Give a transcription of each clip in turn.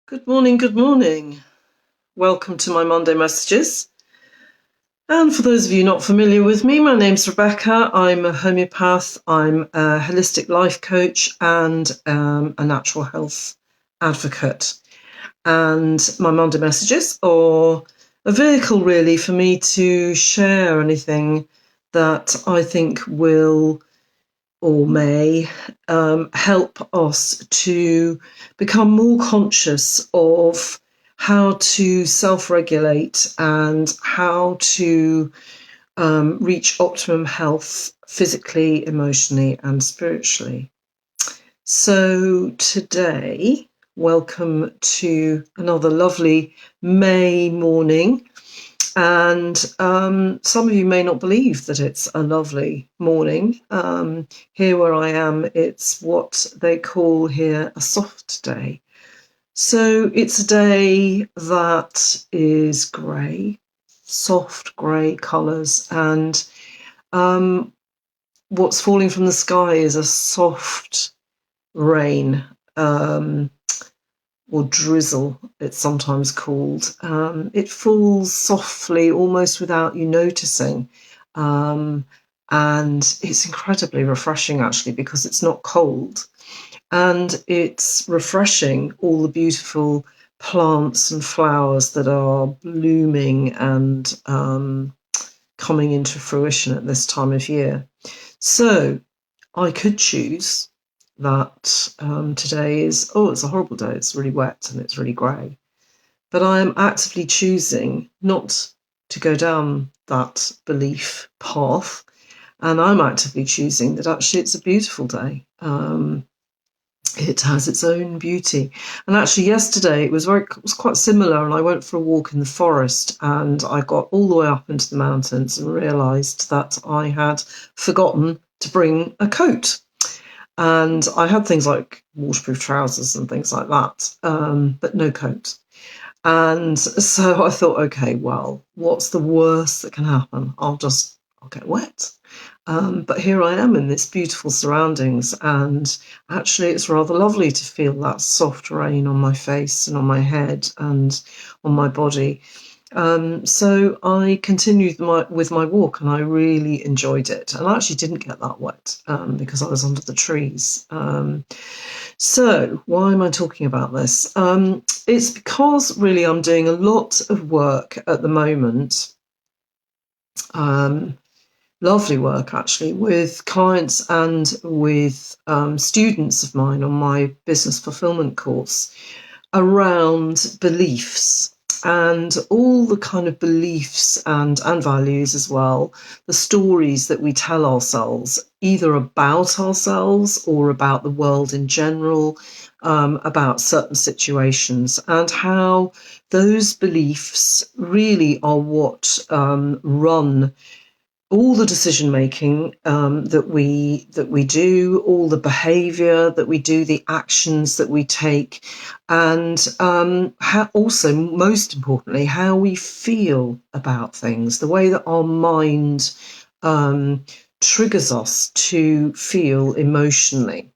Good morning, good morning. Welcome to my Monday messages. And for those of you not familiar with me, my name's Rebecca. I'm a homeopath, I'm a holistic life coach and a natural health advocate. And my Monday messages are a vehicle really for me to share anything that I think will or may help us to become more conscious of how to self-regulate and how to reach optimum health physically, emotionally, and spiritually. So today, welcome to another lovely May morning. And some of you may not believe that it's a lovely morning. Here where I am, it's what they call here a soft day. So it's a day that is grey, soft grey colours, and what's falling from the sky is a soft rain. Or drizzle, it's sometimes called. It falls softly, almost without you noticing. And it's incredibly refreshing, actually, because it's not cold. And it's refreshing all the beautiful plants and flowers that are blooming and coming into fruition at this time of year. So I could choose that today is, it's a horrible day, it's really wet and it's really grey. But I am actively choosing not to go down that belief path. And I'm actively choosing that actually it's a beautiful day. It has its own beauty. And actually yesterday it was quite similar, and I went for a walk in the forest and I got all the way up into the mountains and realised that I had forgotten to bring a coat. And I had things like waterproof trousers and things like that, but no coat. And so I thought, okay, well, what's the worst that can happen? I'll get wet. But here I am in this beautiful surroundings, and actually it's rather lovely to feel that soft rain on my face and on my head and on my body. So I continued with my walk, and I really enjoyed it. And I actually didn't get that wet because I was under the trees. So why am I talking about this? It's because really I'm doing a lot of work at the moment. Lovely work actually with clients and with students of mine on my business fulfillment course around beliefs and all the kind of beliefs and values as well, the stories that we tell ourselves, either about ourselves or about the world in general, about certain situations, and how those beliefs really are what run all the decision making that we do, all the behaviour that we do, the actions that we take, and also, most importantly, how we feel about things, the way that our mind triggers us to feel emotionally.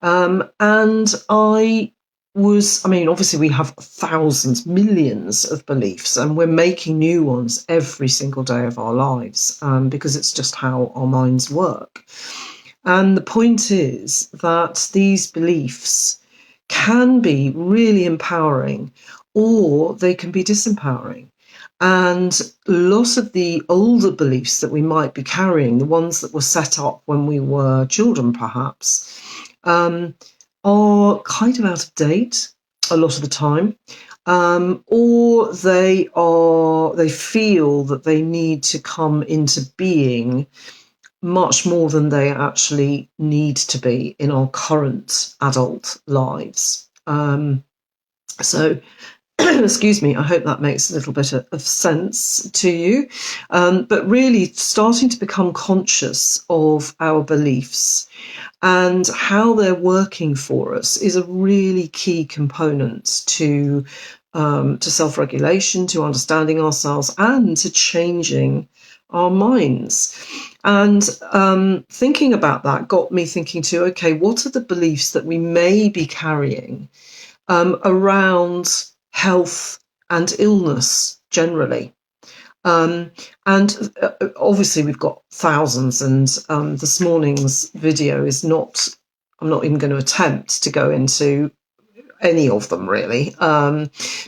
And obviously we have thousands, millions of beliefs, and we're making new ones every single day of our lives because it's just how our minds work. And the point is that these beliefs can be really empowering, or they can be disempowering. And a lot of the older beliefs that we might be carrying, the ones that were set up when we were children perhaps, are kind of out of date a lot of the time, or they feel that they need to come into being much more than they actually need to be in our current adult lives. So excuse me, I hope that makes a little bit of sense to you. But really starting to become conscious of our beliefs and how they're working for us is a really key component to self-regulation, to understanding ourselves, and to changing our minds. And thinking about that got me thinking too, okay, what are the beliefs that we may be carrying around health and illness generally. And obviously we've got thousands, and this morning's video is not, I'm not even going to attempt to go into any of them really,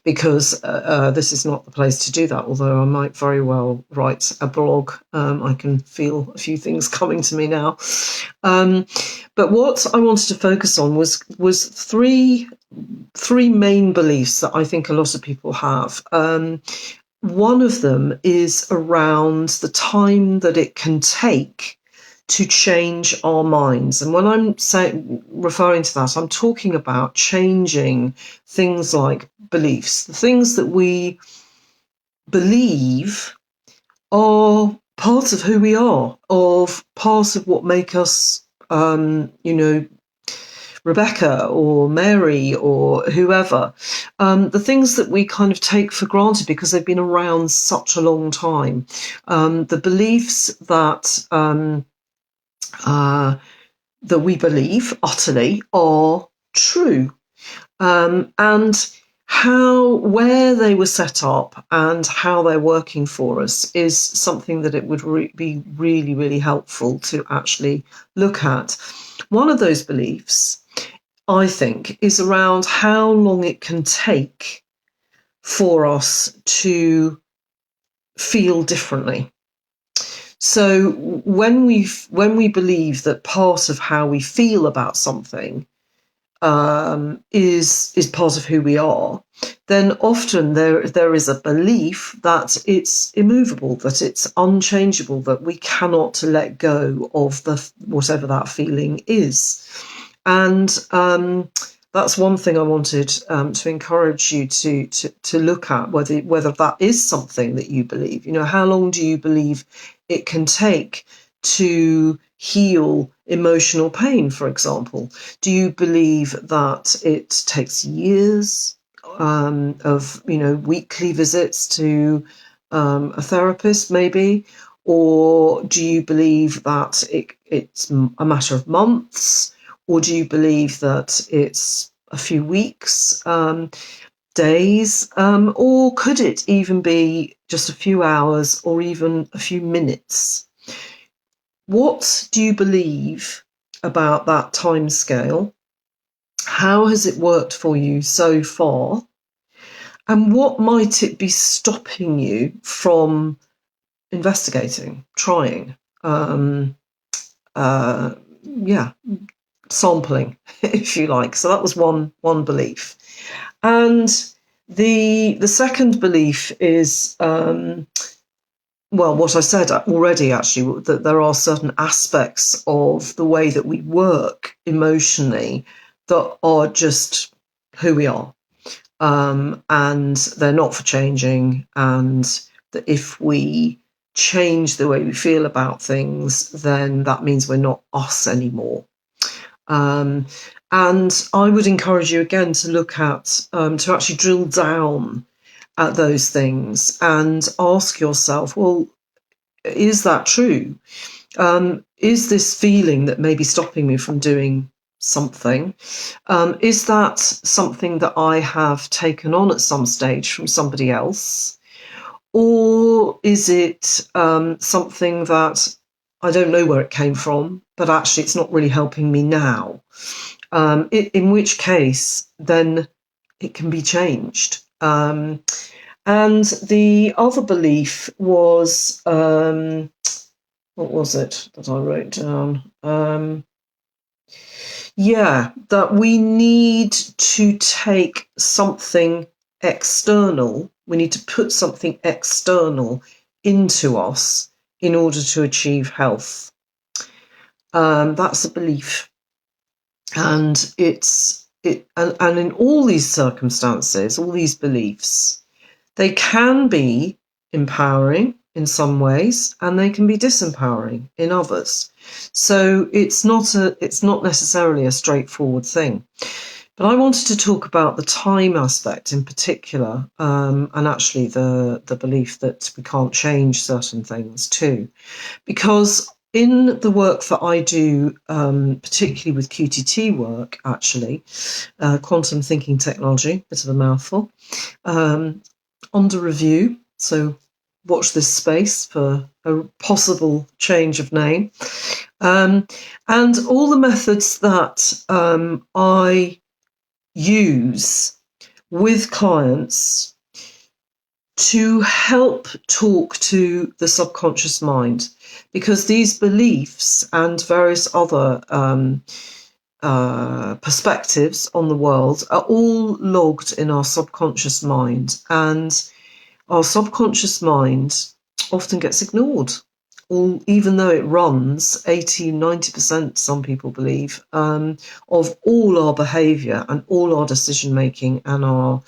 because this is not the place to do that, although I might very well write a blog. I can feel a few things coming to me now. But what I wanted to focus on was three main beliefs that I think a lot of people have. One of them is around the time that it can take to change our minds. And when I'm referring to that, I'm talking about changing things like beliefs. The things that we believe are part of who we are, of part of what make us, Rebecca or Mary or whoever, the things that we kind of take for granted because they've been around such a long time, the beliefs that that we believe utterly are true, and where they were set up and how they're working for us is something that it would be really, really helpful to actually look at. One of those beliefs, I think, is around how long it can take for us to feel differently. So when we believe that part of how we feel about something is part of who we are, then often there is a belief that it's immovable, that it's unchangeable, that we cannot let go of whatever that feeling is. And that's one thing I wanted to encourage you to look at, whether that is something that you believe. How long do you believe it can take to heal emotional pain, for example? Do you believe that it takes years of weekly visits to a therapist, maybe? Or do you believe that it's a matter of months? Or do you believe that it's a few weeks, days, or could it even be just a few hours or even a few minutes? What do you believe about that time scale? How has it worked for you so far? And what might it be stopping you from investigating, trying? Sampling, if you like. So that was one belief. And the second belief is, what I said already, actually, that there are certain aspects of the way that we work emotionally that are just who we are. And they're not for changing. And that if we change the way we feel about things, then that means we're not us anymore. And I would encourage you again to look at, to actually drill down at those things and ask yourself, well, is that true? Is this feeling that may be stopping me from doing something, is that something that I have taken on at some stage from somebody else? Or is it something that I don't know where it came from, but actually it's not really helping me now? In which case, then it can be changed. And the other belief was, what was it that I wrote down? That we need to take something external. We need to put something external into us in order to achieve health. That's a belief. And and in all these circumstances, all these beliefs, they can be empowering in some ways, and they can be disempowering in others. So it's not necessarily a straightforward thing. But I wanted to talk about the time aspect in particular, and actually the belief that we can't change certain things too, because in the work that I do, particularly with QTT work, actually, quantum thinking technology, bit of a mouthful, under review. So watch this space for a possible change of name. And all the methods that I use with clients to help talk to the subconscious mind, because these beliefs and various other perspectives on the world are all logged in our subconscious mind, and our subconscious mind often gets ignored, even though it runs 80-90%, some people believe, of all our behaviour and all our decision making and our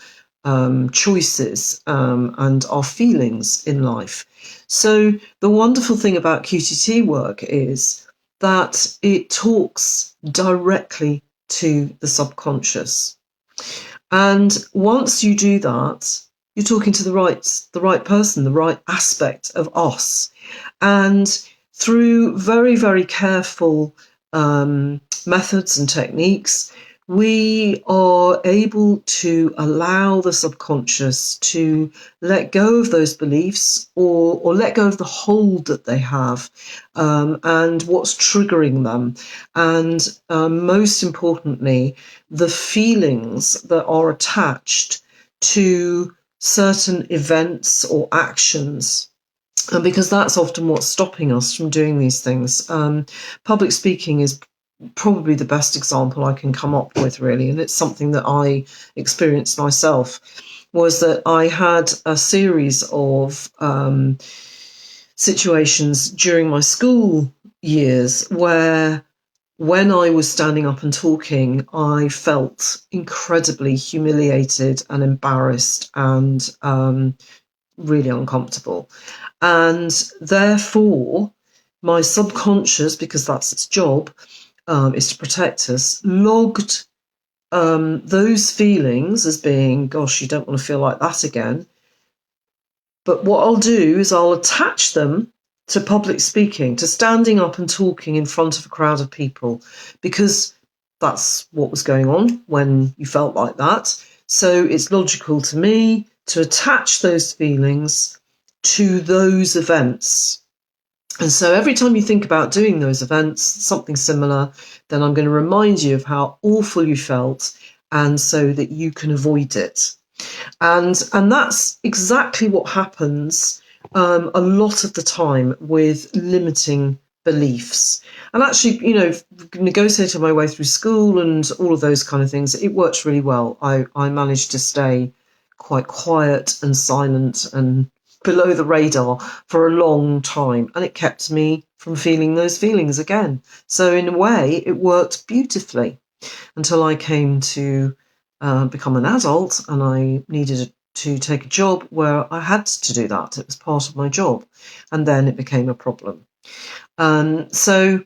choices and our feelings in life. So the wonderful thing about QTT work is that it talks directly to the subconscious. And once you do that, you're talking to the right person, the right aspect of us. And through very, very careful methods and techniques, we are able to allow the subconscious to let go of those beliefs or let go of the hold that they have and what's triggering them. And most importantly, the feelings that are attached to certain events or actions. And because that's often what's stopping us from doing these things. Public speaking is probably the best example I can come up with, really, and it's something that I experienced myself, was that I had a series of situations during my school years where when I was standing up and talking, I felt incredibly humiliated and embarrassed and really uncomfortable. And therefore, my subconscious, because that's its job, is to protect us, logged those feelings as being, gosh, you don't want to feel like that again. But what I'll do is I'll attach them to public speaking, to standing up and talking in front of a crowd of people, because that's what was going on when you felt like that. So it's logical to me to attach those feelings to those events. And so every time you think about doing those events, something similar, then I'm going to remind you of how awful you felt, and so that you can avoid it. And that's exactly what happens a lot of the time with limiting beliefs. And actually, negotiating my way through school and all of those kind of things, it works really well. I managed to stay quite quiet and silent and below the radar for a long time, and it kept me from feeling those feelings again. So in a way, it worked beautifully until I came to become an adult, and I needed to take a job where I had to do that. It was part of my job, and then it became a problem. So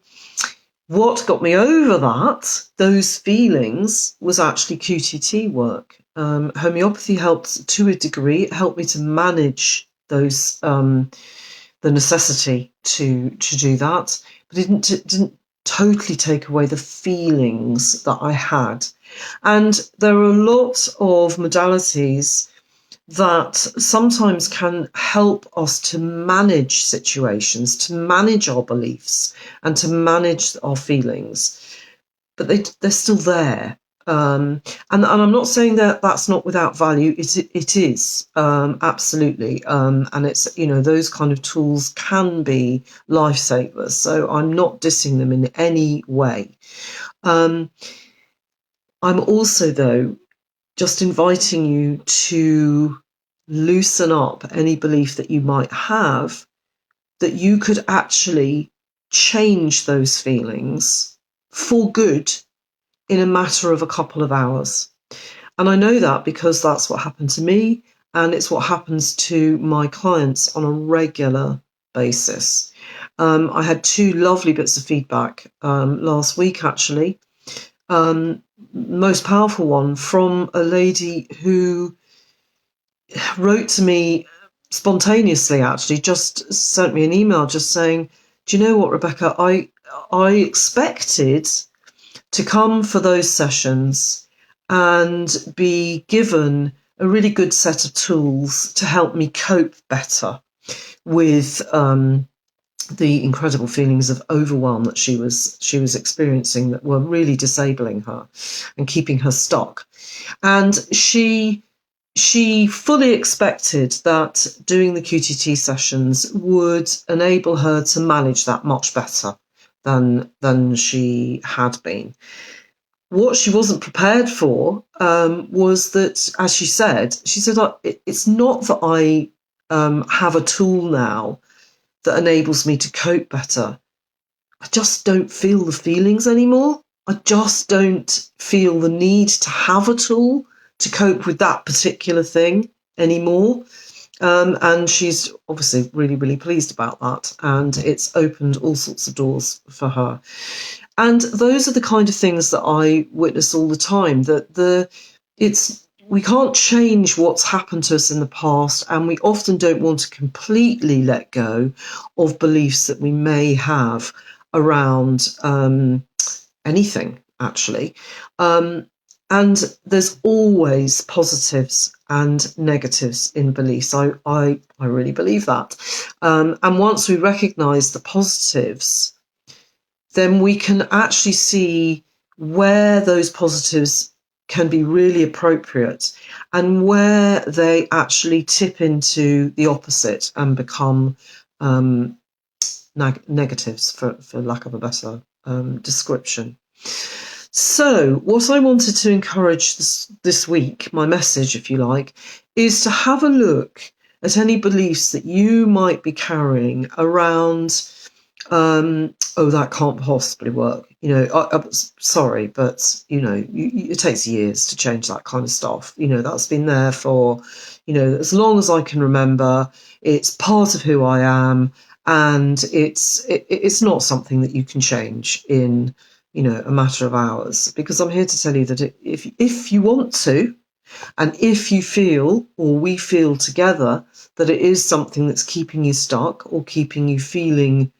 what got me over those feelings, was actually QTT work. Homeopathy helped to a degree. It helped me to manage those the necessity to do that, but it didn't totally take away the feelings that I had. And there are a lot of modalities that sometimes can help us to manage situations, to manage our beliefs, and to manage our feelings, but they're still there. And I'm not saying that that's not without value. It is absolutely, and it's, those kind of tools can be lifesavers. So I'm not dissing them in any way. I'm also, though, just inviting you to loosen up any belief that you might have, that you could actually change those feelings for good in a matter of a couple of hours. And I know that because that's what happened to me, and it's what happens to my clients on a regular basis. I had 2 lovely bits of feedback last week, actually. Most powerful one from a lady who wrote to me spontaneously, actually, just sent me an email just saying, do you know what, Rebecca? I expected to come for those sessions and be given a really good set of tools to help me cope better with the incredible feelings of overwhelm that she was experiencing, that were really disabling her and keeping her stuck. And she fully expected that doing the QTT sessions would enable her to manage that much better than she had been. What she wasn't prepared for was that, as she said, it's not that I have a tool now that enables me to cope better. I just don't feel the feelings anymore. I just don't feel the need to have a tool to cope with that particular thing anymore. And she's obviously really, really pleased about that. And it's opened all sorts of doors for her. And those are the kind of things that I witness all the time, that we can't change what's happened to us in the past, and we often don't want to completely let go of beliefs that we may have around anything, actually. And there's always positives and negatives in beliefs. I really believe that. And once we recognise the positives, then we can actually see where those positives can be really appropriate and where they actually tip into the opposite and become negatives, for lack of a better description. So what I wanted to encourage this week, my message, if you like, is to have a look at any beliefs that you might be carrying around, oh, that can't possibly work. I'm sorry, but, it takes years to change that kind of stuff. That's been there for, as long as I can remember. It's part of who I am, and it's not something that you can change in, a matter of hours. Because I'm here to tell you that if you want to, and if you feel, or we feel together, that it is something that's keeping you stuck or keeping you feeling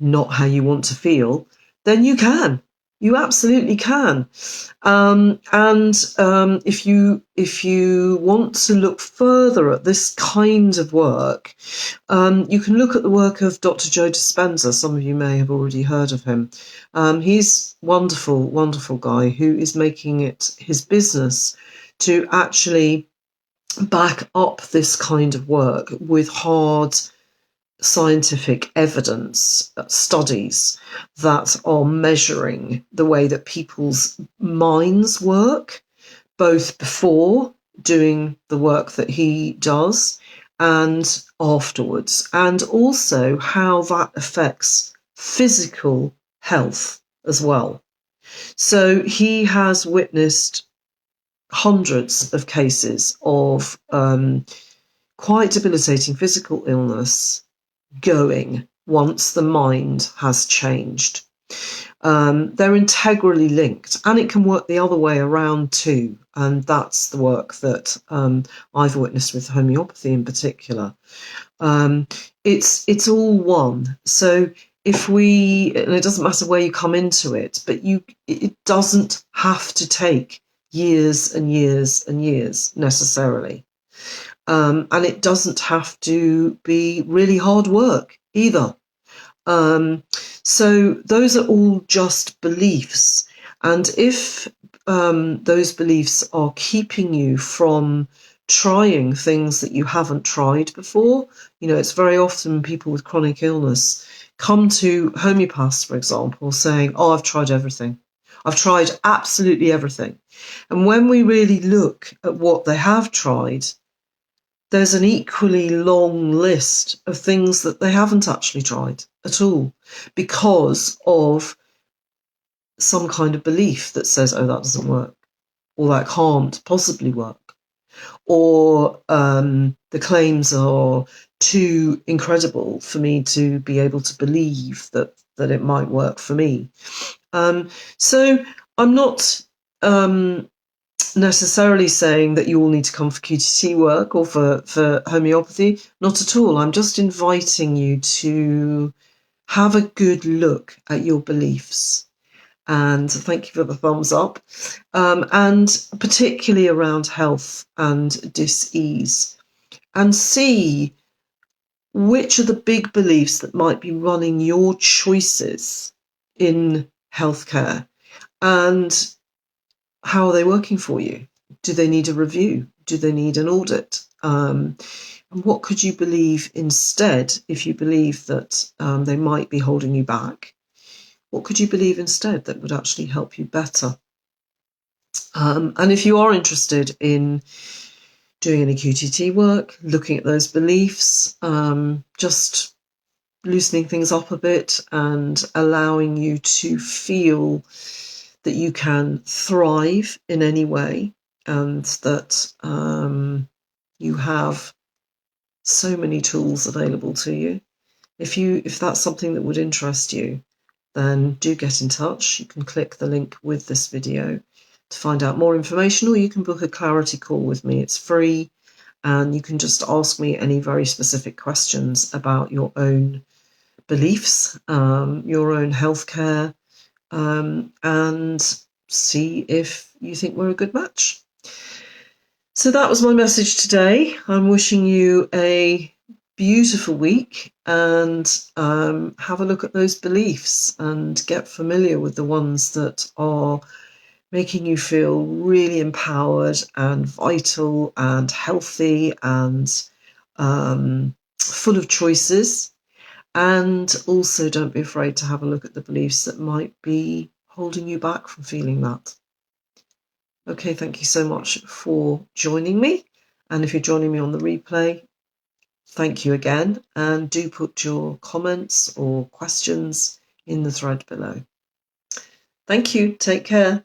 not how you want to feel, then you can. You absolutely can. If you want to look further at this kind of work, you can look at the work of Dr. Joe Dispenza. Some of you may have already heard of him. He's wonderful, wonderful guy who is making it his business to actually back up this kind of work with hard scientific evidence, studies that are measuring the way that people's minds work, both before doing the work that he does and afterwards, and also how that affects physical health as well. So he has witnessed hundreds of cases of quite debilitating physical illness going once the mind has changed. They're integrally linked, and it can work the other way around too. And that's the work that I've witnessed with homeopathy in particular. It's all one. So and it doesn't matter where you come into it, but it doesn't have to take years and years and years necessarily. And it doesn't have to be really hard work either. So those are all just beliefs. And if those beliefs are keeping you from trying things that you haven't tried before, it's very often people with chronic illness come to homeopaths, for example, saying, oh, I've tried everything. I've tried absolutely everything. And when we really look at what they have tried, there's an equally long list of things that they haven't actually tried at all because of some kind of belief that says, oh, that doesn't work, or that can't possibly work, or the claims are too incredible for me to be able to believe that it might work for me. So I'm not necessarily saying that you all need to come for QTT work or for homeopathy. Not at all. I'm just inviting you to have a good look at your beliefs. And thank you for the thumbs up. And particularly around health and dis-ease. And see which are the big beliefs that might be running your choices in healthcare, and how are they working for you? Do they need a review? Do they need an audit? And what could you believe instead if you believe that they might be holding you back? What could you believe instead that would actually help you better? And if you are interested in doing any QTT work, looking at those beliefs, just loosening things up a bit and allowing you to feel that you can thrive in any way, and that you have so many tools available to you. If that's something that would interest you, then do get in touch. You can click the link with this video to find out more information, or you can book a clarity call with me. It's free, and you can just ask me any very specific questions about your own beliefs, your own healthcare, and see if you think we're a good match. So that was my message today. I'm wishing you a beautiful week, and have a look at those beliefs and get familiar with the ones that are making you feel really empowered and vital and healthy and full of choices. And also, don't be afraid to have a look at the beliefs that might be holding you back from feeling that. Okay, thank you so much for joining me. And if you're joining me on the replay, thank you again. And do put your comments or questions in the thread below. Thank you. Take care.